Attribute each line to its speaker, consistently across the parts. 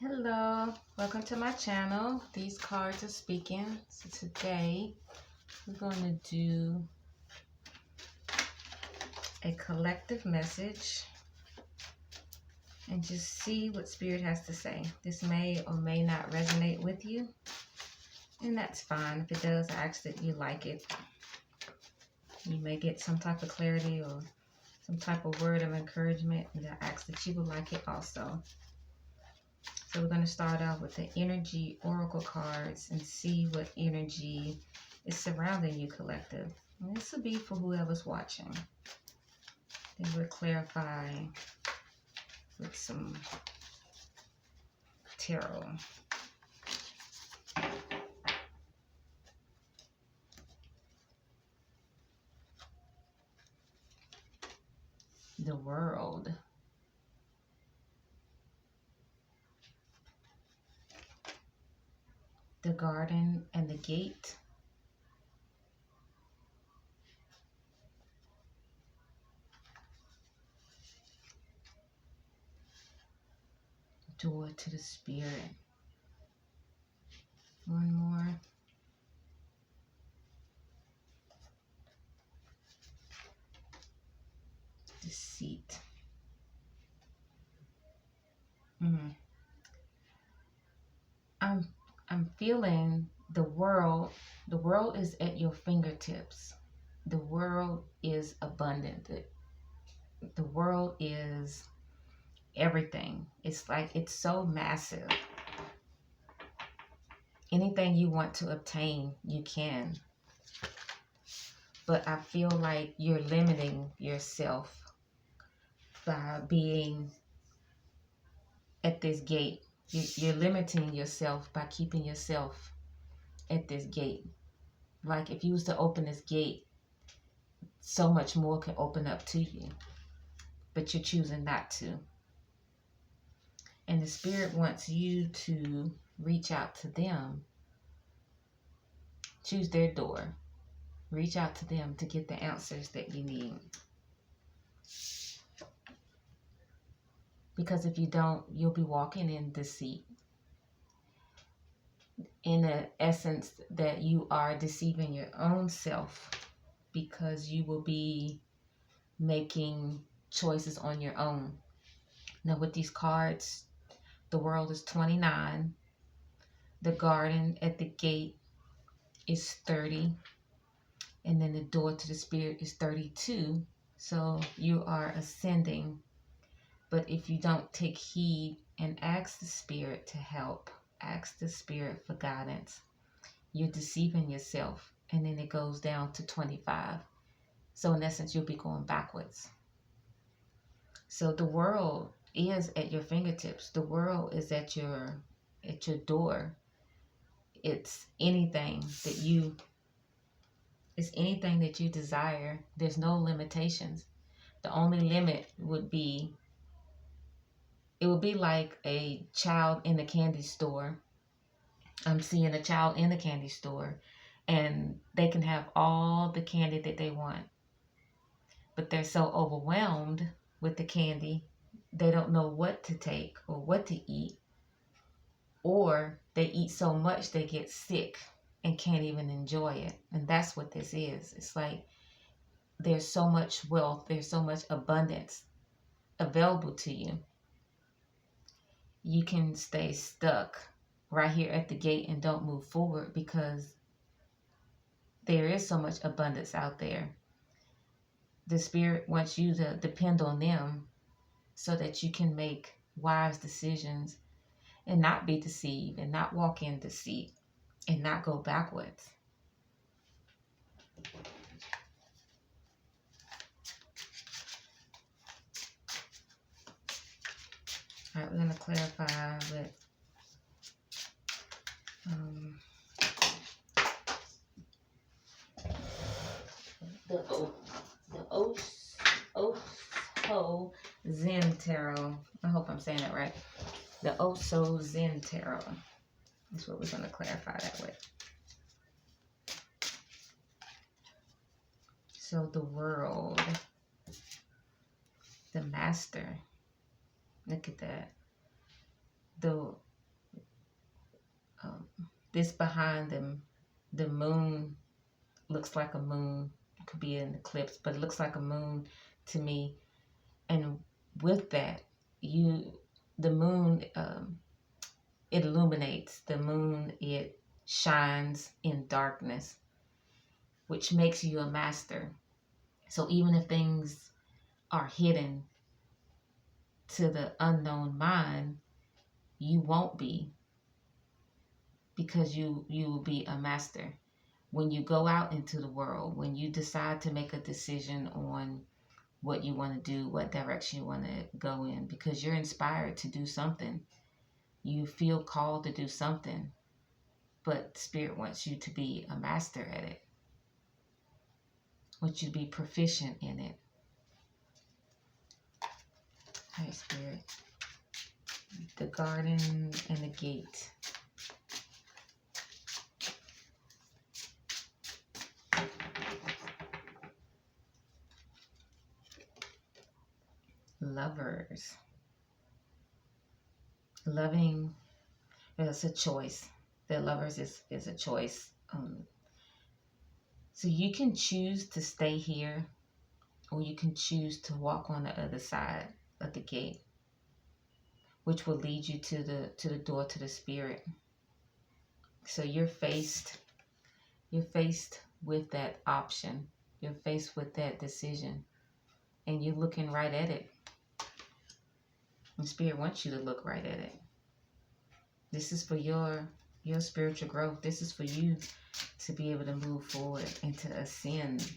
Speaker 1: Hello, welcome to my channel. These cards are speaking. So today we're going to do a collective message and just see what Spirit has to say. This may or may not resonate with you, and that's fine. If it does, I ask that you like it. You may get some type of clarity or some type of word of encouragement, and I ask that you will like it also. So we're going to start off with the energy oracle cards and see what energy is surrounding you, collective. And this will be for whoever's watching. Then we'll clarify with some tarot. The world. The garden and the gate. Door to the spirit. One more. Deceit. I'm feeling the world is at your fingertips. The world is abundant. The world is everything. It's like it's so massive. Anything you want to obtain, you can. But I feel like you're limiting yourself by being at this gate. You're limiting yourself by keeping yourself at this gate. Like if you was to open this gate, so much more can open up to you. But you're choosing not to. And the Spirit wants you to reach out to them. Choose their door. Reach out to them to get the answers that you need. Because if you don't, you'll be walking in deceit. In the essence that you are deceiving your own self, because you will be making choices on your own. Now with these cards, the world is 29. The garden at the gate is 30. And then the door to the spirit is 32. So you are ascending. But if you don't take heed and ask the Spirit to help, ask the Spirit for guidance, you're deceiving yourself. And then it goes down to 25. So in essence, you'll be going backwards. So the world is at your fingertips. The world is at your door. It's anything that you desire. There's no limitations. The only limit would be, it would be like a child in the candy store. I'm seeing a child in the candy store and they can have all the candy that they want. But they're so overwhelmed with the candy, they don't know what to take or what to eat. Or they eat so much they get sick and can't even enjoy it. And that's what this is. It's like there's so much wealth, there's so much abundance available to you. You can stay stuck right here at the gate and don't move forward because there is so much abundance out there. The Spirit wants you to depend on them so that you can make wise decisions and not be deceived and not walk in deceit and not go backwards. All right, we're going to clarify with the Oso Zen Tarot. I hope I'm saying that right. The Oso Zen Tarot. That's what we're going to clarify that with. So the world, the master. Look at that. this behind them, the moon looks like a moon. It could be an eclipse, but it looks like a moon to me. And with that, the moon, it illuminates. The moon, it shines in darkness, which makes you a master. So even if things are hidden to the unknown mind, you won't be, because you will be a master. When you go out into the world, when you decide to make a decision on what you want to do, what direction you want to go in, because you're inspired to do something, you feel called to do something, but Spirit wants you to be a master at it, wants you to be proficient in it. Hi, Spirit. The garden and the gate. Lovers. Loving is a choice. The lovers is a choice. So you can choose to stay here, or you can choose to walk on the other side of the gate, which will lead you to the door to the Spirit. So you're faced with that option. You're faced with that decision, and you're looking right at it. And Spirit wants you to look right at it. This is for your spiritual growth. This is for you to be able to move forward and to ascend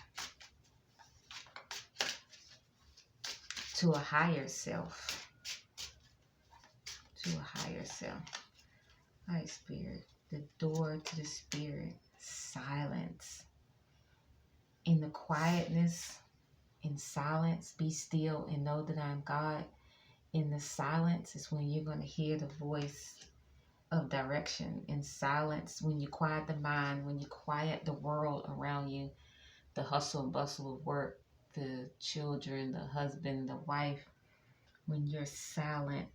Speaker 1: to a higher self. To a higher self. All right, Spirit. The door to the Spirit. Silence. In the quietness, in silence, be still and know that I'm God. In the silence is when you're going to hear the voice of direction. In silence, when you quiet the mind, when you quiet the world around you, the hustle and bustle of work, the children, the husband, the wife, when you're silent,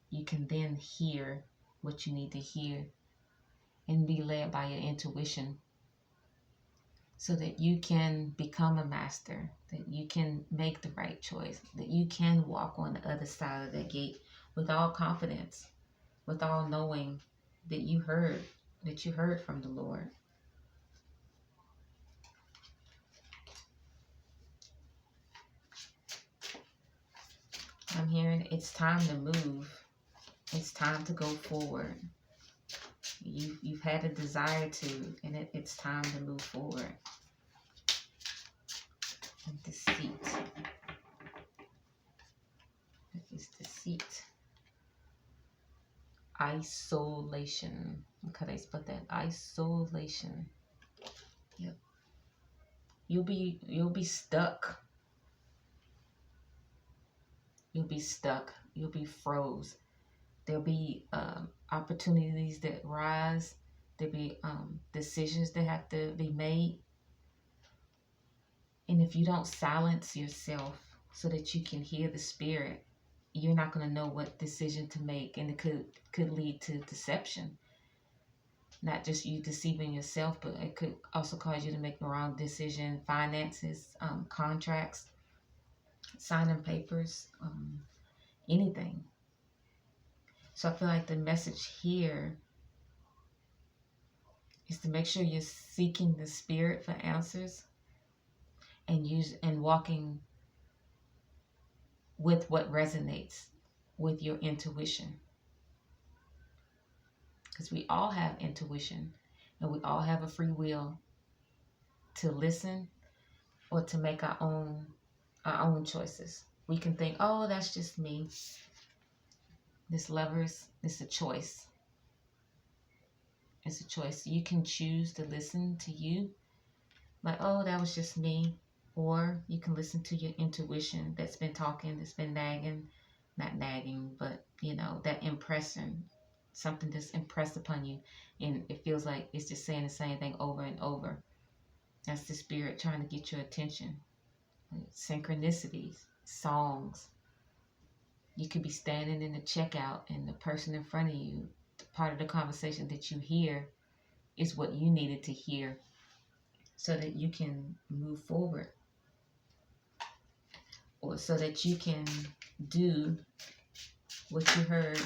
Speaker 1: you can then hear what you need to hear and be led by your intuition, so that you can become a master, that you can make the right choice, that you can walk on the other side of that gate with all confidence, with all knowing that you heard from the Lord. I'm hearing it's time to move. It's time to go forward. You've had a desire to, and it's time to move forward. And deceit. What is deceit? Isolation. Look how they spell that. Isolation. Yep. You'll be stuck. You'll be stuck. You'll be froze. There'll be opportunities that rise. There'll be decisions that have to be made. And if you don't silence yourself so that you can hear the Spirit, you're not going to know what decision to make, and it could lead to deception. Not just you deceiving yourself, but it could also cause you to make the wrong decision. Finances, contracts, signing papers, anything. So I feel like the message here is to make sure you're seeking the Spirit for answers, and walking with what resonates with your intuition. Because we all have intuition, and we all have a free will to listen or to make our own choices. We can think, oh, that's just me. This lovers, it's a choice. It's a choice. You can choose to listen to you, like, oh, that was just me. Or you can listen to your intuition that's been talking, that's been nagging, not nagging, but that impression, something that's impressed upon you, and it feels like it's just saying the same thing over and over. That's the Spirit trying to get your attention. Synchronicities, songs. You could be standing in the checkout, and the person in front of you, the part of the conversation that you hear is what you needed to hear so that you can move forward, or so that you can do what you heard,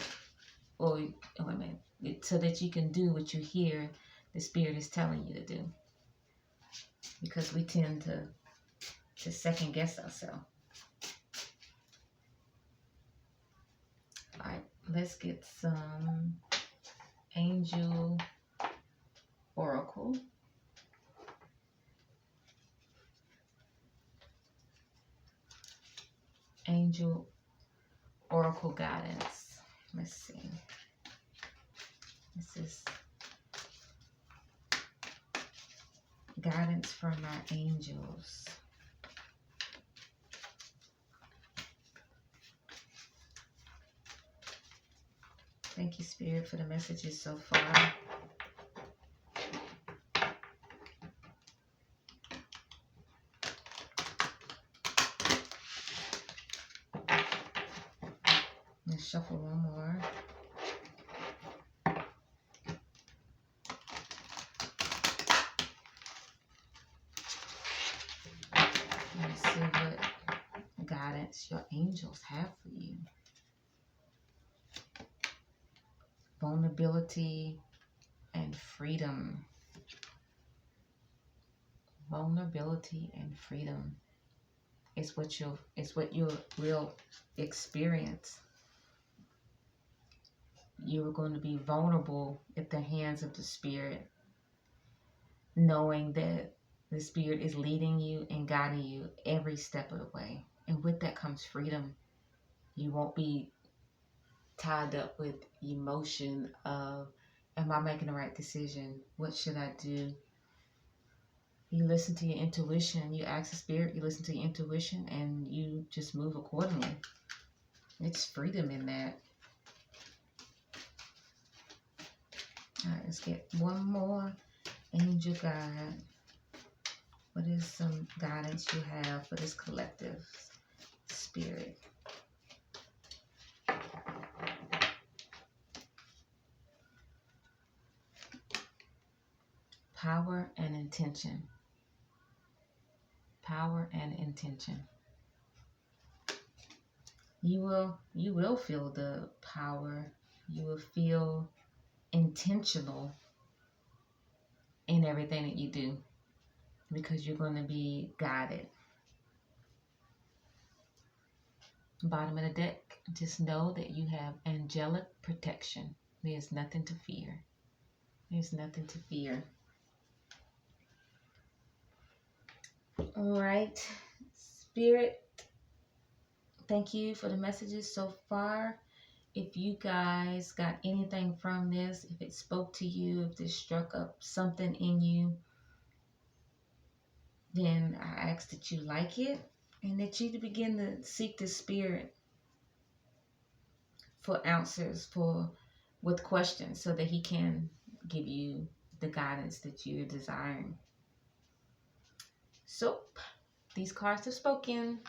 Speaker 1: or oh, wait a minute, so that you can do what you hear the Spirit is telling you to do. Because we tend to second guess ourselves. All right, let's get some angel oracle. Angel oracle guidance. Let's see. This is guidance from our angels. Thank you, Spirit, for the messages so far. Let's shuffle one more. Let's see what guidance your angels have for you. Vulnerability and freedom. Vulnerability and freedom is what you will experience. You are going to be vulnerable at the hands of the Spirit, knowing that the Spirit is leading you and guiding you every step of the way. And with that comes freedom. You won't be tied up with emotion of, am I making the right decision? What should I do? You listen to your intuition. You ask the Spirit, you listen to your intuition, and you just move accordingly. It's freedom in that. All right, let's get one more angel guide. What is some guidance you have for this collective spirit? Power and intention. Power and intention. You will feel the power. You will feel intentional in everything that you do, because you're going to be guided. Bottom of the deck, just know that you have angelic protection. There's nothing to fear. There's nothing to fear. All right, Spirit, thank you for the messages so far. If you guys got anything from this, if it spoke to you, if this struck up something in you, then I ask that you like it and that you begin to seek the Spirit for answers, with questions, so that He can give you the guidance that you're desiring. So, these cards have spoken.